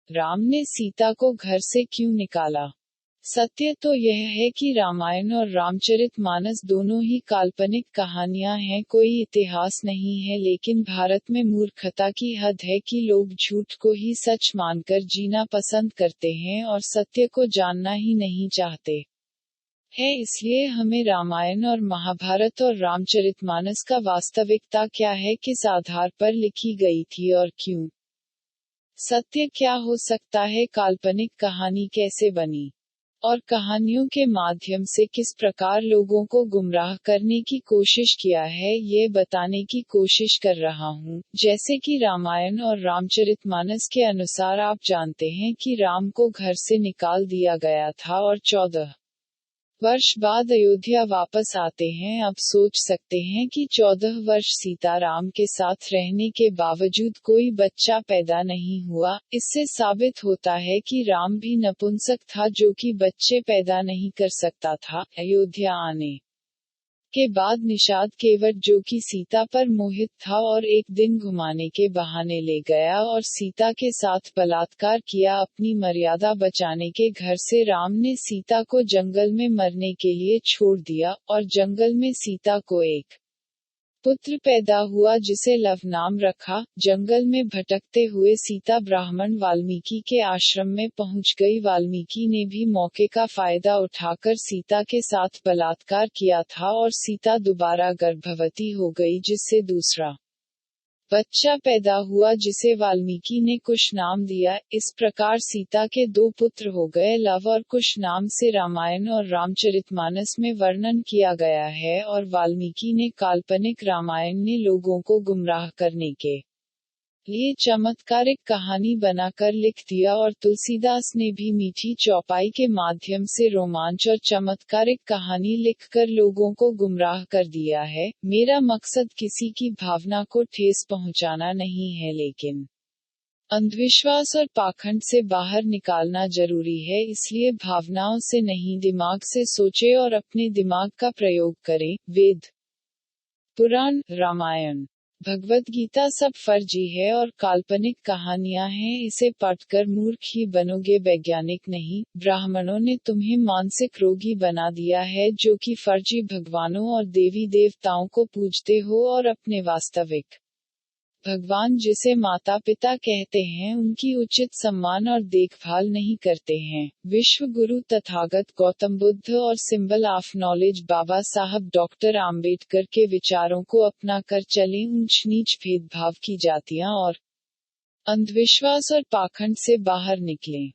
राम ने सीता को घर से क्यों निकाला? सत्य तो यह है कि रामायण और रामचरितमानस दोनों ही काल्पनिक कहानियां हैं, कोई इतिहास नहीं है। लेकिन भारत में मूर्खता की हद है कि लोग झूठ को ही सच मानकर जीना पसंद करते हैं और सत्य को जानना ही नहीं चाहते है। इसलिए हमें रामायण और महाभारत और रामचरितमानस का वास्तविकता क्या है, किस आधार पर लिखी गई थी और क्यों, सत्य क्या हो सकता है, काल्पनिक कहानी कैसे बनी, और कहानियों के माध्यम से किस प्रकार लोगों को गुमराह करने की कोशिश किया है, ये बताने की कोशिश कर रहा हूँ। जैसे कि रामायण और रामचरितमानस के अनुसार आप जानते हैं कि राम को घर से निकाल दिया गया था और 14 वर्ष बाद अयोध्या वापस आते हैं। अब सोच सकते हैं कि 14 वर्ष सीताराम के साथ रहने के बावजूद कोई बच्चा पैदा नहीं हुआ। इससे साबित होता है कि राम भी नपुंसक था जो कि बच्चे पैदा नहीं कर सकता था। अयोध्या आने के बाद निषाद केवट जो कि सीता पर मोहित था और एक दिन घुमाने के बहाने ले गया और सीता के साथ बलात्कार किया। अपनी मर्यादा बचाने के घर से राम ने सीता को जंगल में मरने के लिए छोड़ दिया और जंगल में सीता को एक पुत्र पैदा हुआ जिसे लव नाम रखा। जंगल में भटकते हुए सीता ब्राह्मण वाल्मीकि के आश्रम में पहुंच गई। वाल्मीकि ने भी मौके का फायदा उठाकर सीता के साथ बलात्कार किया था और सीता दोबारा गर्भवती हो गई, जिससे दूसरा बच्चा पैदा हुआ जिसे वाल्मीकि ने कुश नाम दिया। इस प्रकार सीता के 2 पुत्र हो गए। लव और कुश नाम से रामायण और रामचरितमानस में वर्णन किया गया है और वाल्मीकि ने काल्पनिक रामायण ने लोगों को गुमराह करने के लिए चमत्कारिक कहानी बनाकर लिख दिया और तुलसीदास ने भी मीठी चौपाई के माध्यम से रोमांच और चमत्कारिक कहानी लिखकर लोगों को गुमराह कर दिया है। मेरा मकसद किसी की भावना को ठेस पहुंचाना नहीं है, लेकिन अंधविश्वास और पाखंड से बाहर निकालना जरूरी है। इसलिए भावनाओं से नहीं, दिमाग से सोचे और अपने दिमाग का प्रयोग करें। वेद, पुराण, रामायण, भगवत गीता सब फर्जी है और काल्पनिक कहानियां हैं। इसे पढ़कर मूर्ख ही बनोगे, वैज्ञानिक नहीं। ब्राह्मणों ने तुम्हें मानसिक रोगी बना दिया है जो कि फर्जी भगवानों और देवी देवताओं को पूजते हो और अपने वास्तविक भगवान जिसे माता पिता कहते हैं उनकी उचित सम्मान और देखभाल नहीं करते हैं। विश्व गुरु तथागत गौतम बुद्ध और सिंबल ऑफ नॉलेज बाबा साहब डॉक्टर आम्बेडकर के विचारों को अपना कर चलें। ऊंच नीच, भेदभाव की जातियां और अंधविश्वास और पाखंड से बाहर निकलें।